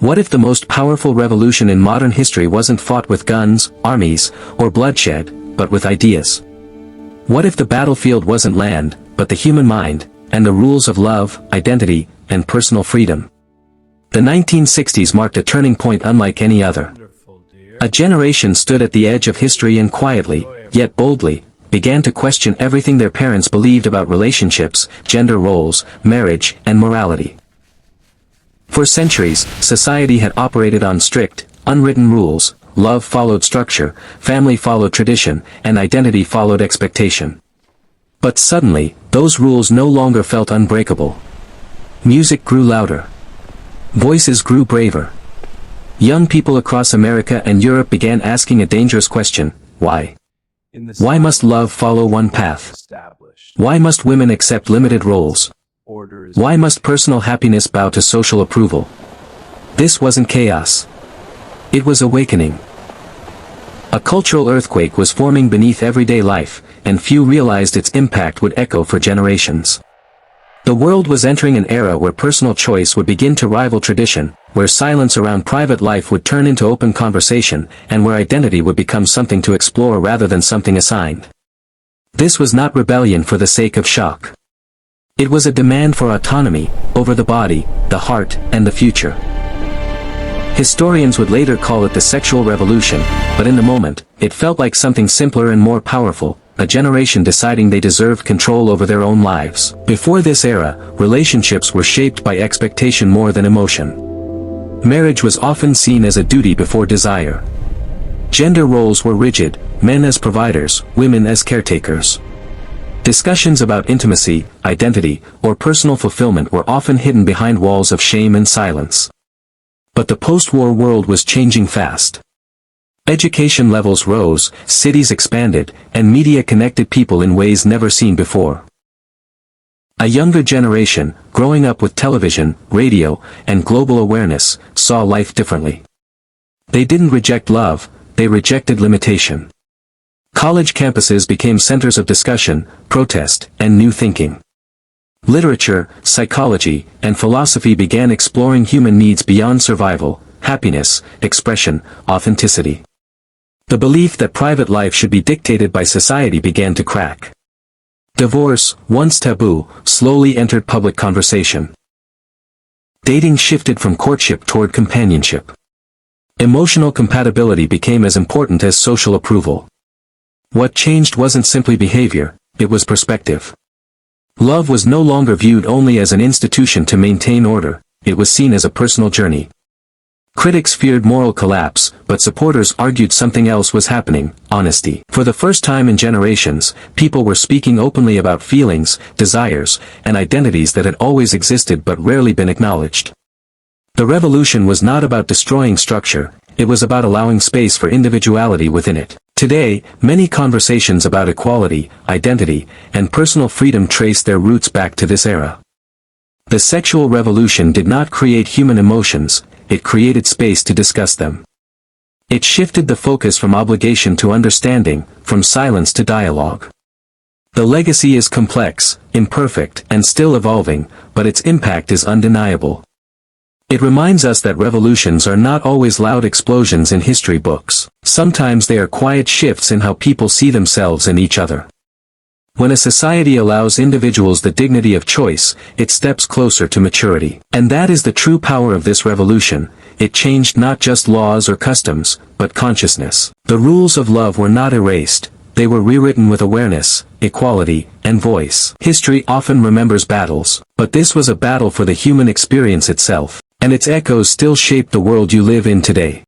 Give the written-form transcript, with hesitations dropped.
What if the most powerful revolution in modern history wasn't fought with guns, armies, or bloodshed, but with ideas? What if the battlefield wasn't land, but the human mind, and the rules of love, identity, and personal freedom? The 1960s marked a turning point unlike any other. A generation stood at the edge of history and quietly, yet boldly, began to question everything their parents believed about relationships, gender roles, marriage, and morality. For centuries, society had operated on strict, unwritten rules. Love followed structure, family followed tradition, and identity followed expectation. But suddenly, those rules no longer felt unbreakable. Music grew louder. Voices grew braver. Young people across America and Europe began asking a dangerous question: why? Why must love follow one path? Why must women accept limited roles? Why must personal happiness bow to social approval? This wasn't chaos. It was awakening. A cultural earthquake was forming beneath everyday life, and few realized its impact would echo for generations. The world was entering an era where personal choice would begin to rival tradition, where silence around private life would turn into open conversation, and where identity would become something to explore rather than something assigned. This was not rebellion for the sake of shock. It was a demand for autonomy, over the body, the heart, and the future. Historians would later call it the sexual revolution, but in the moment, it felt like something simpler and more powerful, a generation deciding they deserved control over their own lives. Before this era, relationships were shaped by expectation more than emotion. Marriage was often seen as a duty before desire. Gender roles were rigid, men as providers, women as caretakers. Discussions about intimacy, identity, or personal fulfillment were often hidden behind walls of shame and silence. But the post-war world was changing fast. Education levels rose, cities expanded, and media connected people in ways never seen before. A younger generation, growing up with television, radio, and global awareness, saw life differently. They didn't reject love, they rejected limitation. College campuses became centers of discussion, protest, and new thinking. Literature, psychology, and philosophy began exploring human needs beyond survival, happiness, expression, authenticity. The belief that private life should be dictated by society began to crack. Divorce, once taboo, slowly entered public conversation. Dating shifted from courtship toward companionship. Emotional compatibility became as important as social approval. What changed wasn't simply behavior, it was perspective. Love was no longer viewed only as an institution to maintain order, it was seen as a personal journey. Critics feared moral collapse, but supporters argued something else was happening: honesty. For the first time in generations, people were speaking openly about feelings, desires, and identities that had always existed but rarely been acknowledged. The revolution was not about destroying structure, it was about allowing space for individuality within it. Today, many conversations about equality, identity, and personal freedom trace their roots back to this era. The sexual revolution did not create human emotions, it created space to discuss them. It shifted the focus from obligation to understanding, from silence to dialogue. The legacy is complex, imperfect, and still evolving, but its impact is undeniable. It reminds us that revolutions are not always loud explosions in history books. Sometimes they are quiet shifts in how people see themselves and each other. When a society allows individuals the dignity of choice, it steps closer to maturity. And that is the true power of this revolution. It changed not just laws or customs, but consciousness. The rules of love were not erased, they were rewritten with awareness, equality, and voice. History often remembers battles, but this was a battle for the human experience itself. And its echoes still shape the world you live in today.